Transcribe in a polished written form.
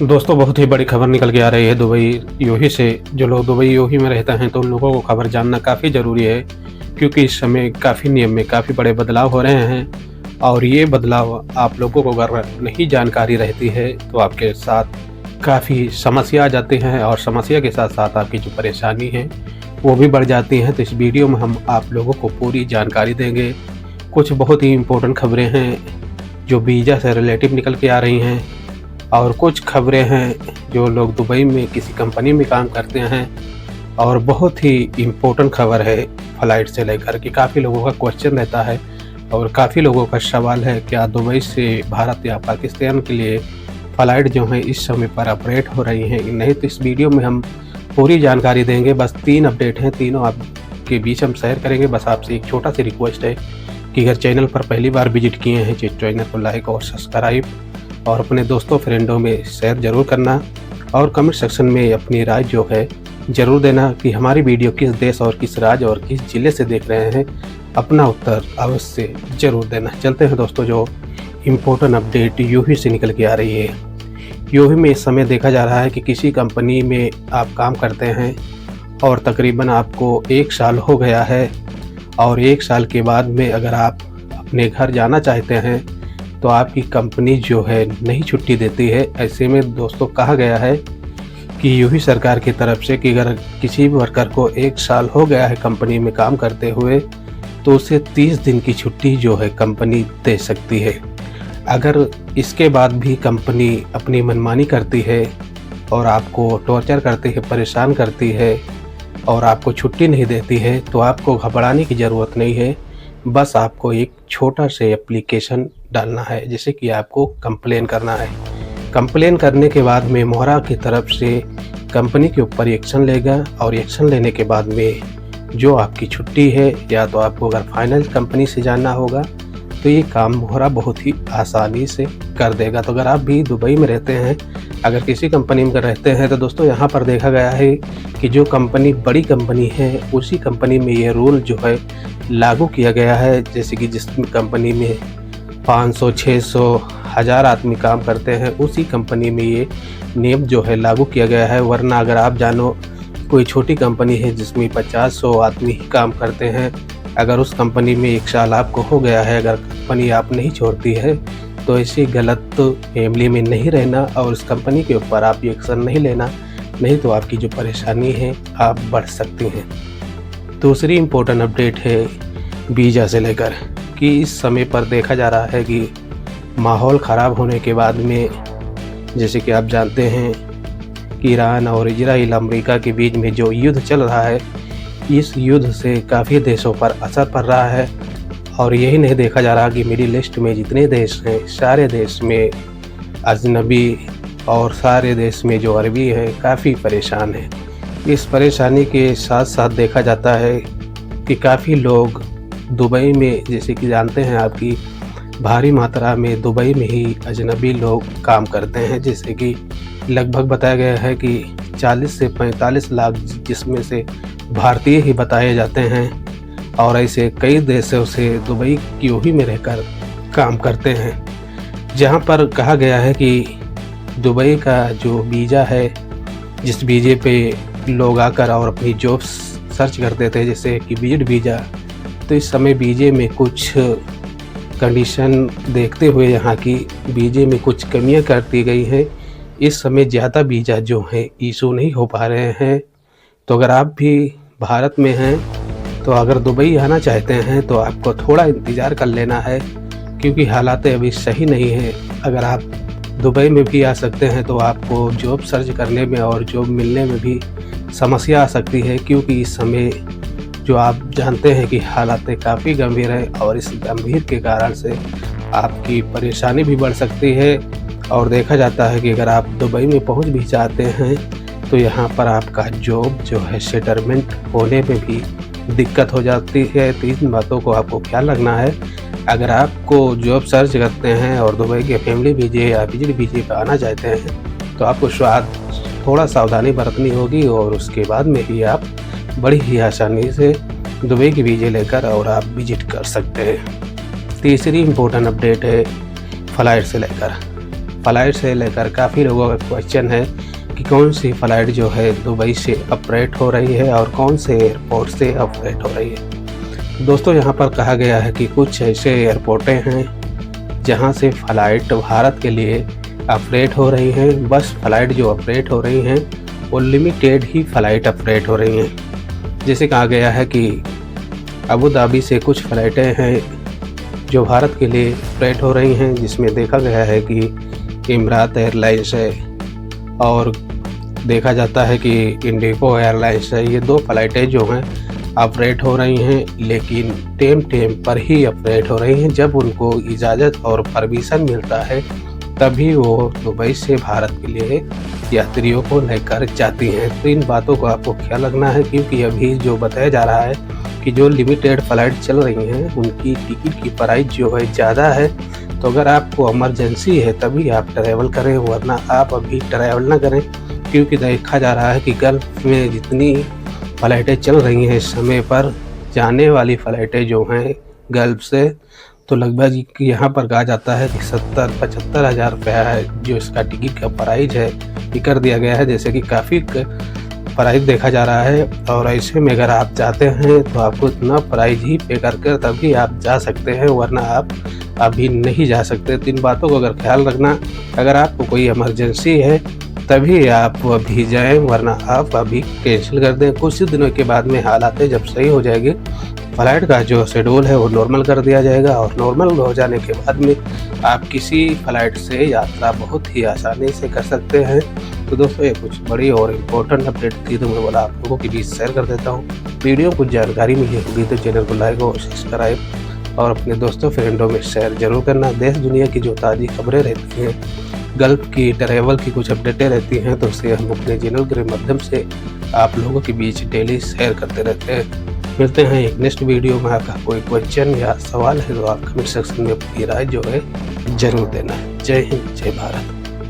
दोस्तों, बहुत ही बड़ी खबर निकल के आ रही है दुबई यूएई से। जो लोग दुबई यूएई में रहते हैं तो उन लोगों को खबर जानना काफ़ी ज़रूरी है, क्योंकि इस समय काफ़ी नियम में काफ़ी बड़े बदलाव हो रहे हैं और ये बदलाव आप लोगों को अगर नहीं जानकारी रहती है तो आपके साथ काफ़ी समस्या आ जाती हैं और समस्या के साथ साथ आपकी जो परेशानी है वो भी बढ़ जाती हैं। तो इस वीडियो में हम आप लोगों को पूरी जानकारी देंगे। कुछ बहुत ही इम्पोर्टेंट खबरें हैं जो वीज़ा से रिलेटिव निकल के आ रही हैं और कुछ खबरें हैं जो लोग दुबई में किसी कंपनी में काम करते हैं और बहुत ही इम्पोर्टेंट खबर है फ़्लाइट से लेकर के। काफ़ी लोगों का क्वेश्चन रहता है और काफ़ी लोगों का सवाल है, क्या दुबई से भारत या पाकिस्तान के लिए फ़्लाइट जो है इस समय पर ऑपरेट हो रही हैं नहीं। तो इस वीडियो में हम पूरी जानकारी देंगे। बस 3 अपडेट हैं, तीनों आपके बीच हम शेयर करेंगे। बस आपसे एक छोटा सी रिक्वेस्ट है कि अगर चैनल पर पहली बार विजिट किए हैं तो चैनल को लाइक और सब्सक्राइब और अपने दोस्तों फ्रेंडों में शेयर ज़रूर करना और कमेंट सेक्शन में अपनी राय जो है ज़रूर देना कि हमारी वीडियो किस देश और किस राज्य और किस ज़िले से देख रहे हैं। अपना उत्तर अवश्य ज़रूर देना। चलते हैं दोस्तों, जो इम्पोर्टेंट अपडेट यूएई से निकल के आ रही है। यूएई में इस समय देखा जा रहा है कि किसी कंपनी में आप काम करते हैं और तकरीबन आपको 1 साल हो गया है और 1 साल के बाद में अगर आप अपने घर जाना चाहते हैं तो आपकी कंपनी जो है नहीं छुट्टी देती है। ऐसे में दोस्तों कहा गया है कि यूएई सरकार की तरफ से कि अगर किसी भी वर्कर को 1 साल हो गया है कंपनी में काम करते हुए तो उसे 30 दिन की छुट्टी जो है कंपनी दे सकती है। अगर इसके बाद भी कंपनी अपनी मनमानी करती है और आपको टॉर्चर करती है, परेशान करती है और आपको छुट्टी नहीं देती है तो आपको घबराने की ज़रूरत नहीं है। बस आपको एक छोटा सा एप्लीकेशन डालना है, जैसे कि आपको कंप्लेन करना है। कंप्लेन करने के बाद में मोहरा की तरफ से कंपनी के ऊपर एक्शन लेगा और एक्शन लेने के बाद में जो आपकी छुट्टी है, या तो आपको अगर फाइनल कंपनी से जाना होगा तो ये काम मोहरा बहुत ही आसानी से कर देगा। तो अगर आप भी दुबई में रहते हैं, अगर किसी कंपनी में रहते हैं तो दोस्तों यहाँ पर देखा गया है कि जो कंपनी बड़ी कंपनी है उसी कंपनी में ये रूल जो है लागू किया गया है। जैसे कि जिस कंपनी में 500, 600, 1000 आदमी काम करते हैं उसी कंपनी में ये नियम जो है लागू किया गया है। वरना अगर आप जानो कोई छोटी कंपनी है जिसमें 50-100 आदमी ही काम करते हैं, अगर उस कंपनी में 1 साल आपको हो गया है, अगर कंपनी आप नहीं छोड़ती है तो ऐसी गलत फैमिली में नहीं रहना और उस कंपनी के ऊपर आप एक्शन नहीं लेना, नहीं तो आपकी जो परेशानी है आप बढ़ सकती हैं। दूसरी इम्पोर्टेंट अपडेट है वीज़ा से लेकर कि इस समय पर देखा जा रहा है कि माहौल ख़राब होने के बाद में, जैसे कि आप जानते हैं कि ईरान और इजराइल अमेरिका के बीच में जो युद्ध चल रहा है, इस युद्ध से काफ़ी देशों पर असर पड़ रहा है। और यही नहीं देखा जा रहा कि मिडिल ईस्ट में जितने देश हैं सारे देश में अजनबी और सारे देश में जो अरबी है काफ़ी परेशान है। इस परेशानी के साथ साथ देखा जाता है कि काफ़ी लोग दुबई में, जैसे कि जानते हैं आपकी भारी मात्रा में दुबई में ही अजनबी लोग काम करते हैं। जैसे कि लगभग बताया गया है कि 40 से 45 लाख जिसमें से भारतीय ही बताए जाते हैं और ऐसे कई देशों से दुबई यूएई में रहकर काम करते हैं। जहां पर कहा गया है कि दुबई का जो वीज़ा है, जिस वीज़े पे लोग आकर और अपनी जॉब सर्च करते थे जैसे कि विजिट वीज़ा, तो इस समय वीज़े में कुछ कंडीशन देखते हुए यहाँ की वीज़े में कुछ कमियां कर दी गई हैं। इस समय ज़्यादा वीज़ा जो है इशू नहीं हो पा रहे हैं। तो अगर आप भी भारत में हैं तो अगर दुबई आना चाहते हैं तो आपको थोड़ा इंतज़ार कर लेना है, क्योंकि हालात अभी सही नहीं है। अगर आप दुबई में भी आ सकते हैं तो आपको जॉब सर्च करने में और जॉब मिलने में भी समस्या आ सकती है, क्योंकि इस समय जो आप जानते हैं कि हालात काफ़ी गंभीर है और इस गंभीर के कारण से आपकी परेशानी भी बढ़ सकती है। और देखा जाता है कि अगर आप दुबई में पहुंच भी जाते हैं तो यहाँ पर आपका जॉब जो है सेटलमेंट होने में भी दिक्कत हो जाती है। तो इन बातों को आपको ख्याल रखना है। अगर आपको जॉब सर्च करते हैं और दुबई के फैमिली वीज़े या विजिट वीज़े पर आना चाहते हैं तो आपको थोड़ा सावधानी बरतनी होगी और उसके बाद में ही आप बड़ी ही आसानी से दुबई की वीज़े लेकर और आप विजिट कर सकते हैं। तीसरी इम्पोर्टेंट अपडेट है फ़्लाइट से लेकर। फ़्लाइट से लेकर काफ़ी लोगों का क्वेश्चन है कि कौन सी फ़्लाइट जो है दुबई से ऑपरेट हो रही है और कौन से एयरपोर्ट से ऑपरेट हो रही है। दोस्तों, यहाँ पर कहा गया है कि कुछ ऐसे एयरपोर्टें हैं जहाँ से फ़्लाइट भारत के लिए ऑपरेट हो रही हैं। बस फ़्लाइट जो ऑपरेट हो रही हैं वो लिमिटेड ही फ़्लाइट ऑपरेट हो रही हैं। जैसे कहा गया है कि अबू धाबी से कुछ फ़्लाइटें हैं जो भारत के लिए ऑपरेट हो रही हैं, जिसमें देखा गया है कि इमरात एयरलाइंस है और देखा जाता है कि इंडिगो एयरलाइंस है। ये 2 फ़्लाइटें जो हैं ऑपरेट हो रही हैं, लेकिन टेम पर ही ऑपरेट हो रही हैं। जब उनको इजाज़त और परमिशन मिलता है तभी वो दुबई से भारत के लिए यात्रियों को लेकर जाती हैं। तो इन बातों को आपको ख्याल रखना है, क्योंकि अभी जो बताया जा रहा है कि जो लिमिटेड फ़्लाइट चल रही हैं उनकी टिकट की प्राइस जो है ज़्यादा है। तो अगर आपको इमरजेंसी है तभी आप ट्रैवल करें, वरना आप अभी ट्रैवल ना करें, क्योंकि देखा जा रहा है कि गल्फ़ में जितनी फ़्लाइटें चल रही हैं इस समय पर, जाने वाली फ़्लाइटें जो हैं गल्फ़ से, तो लगभग यहाँ पर कहा जाता है कि 70-75 हज़ार रुपया है जो इसका टिकट का प्राइस है, ये कर दिया गया है। जैसे कि काफ़ी प्राइस देखा जा रहा है, और ऐसे में अगर आप जाते हैं तो आपको इतना प्राइस ही पे कर तभी आप जा सकते हैं, वरना आप अभी नहीं जा सकते। तो इन बातों को अगर ख्याल रखना, अगर आपको कोई इमरजेंसी है तभी आप अभी जाएं, वरना आप अभी कैंसिल कर दें। कुछ दिनों के बाद में हालातें जब सही हो जाएगी, फ़्लाइट का जो शेड्यूल है वो नॉर्मल कर दिया जाएगा, और नॉर्मल हो जाने के बाद में आप किसी फ़्लाइट से यात्रा बहुत ही आसानी से कर सकते हैं। तो दोस्तों, ये कुछ बड़ी और इम्पोर्टेंट अपडेट थी, तो मैं बोला आप लोगों के बीच शेयर कर देता हूँ। वीडियो कुछ जानकारी मिली होगी तो चैनल को लाइक और सब्सक्राइब और अपने दोस्तों फ्रेंडों में शेयर जरूर करना। देश दुनिया की जो ताज़ी खबरें रहती हैं, गल्फ़ की, ट्रैवल की कुछ अपडेटें रहती हैं, तो उसे हम अपने चैनल के माध्यम से आप लोगों के बीच डेली शेयर करते रहते हैं। मिलते हैं एक नेक्स्ट वीडियो में। आपका कोई क्वेश्चन या सवाल है तो आप कमेंट सेक्शन में अपनी राय जो है ज़रूर देना। जय हिंद, जय भारत।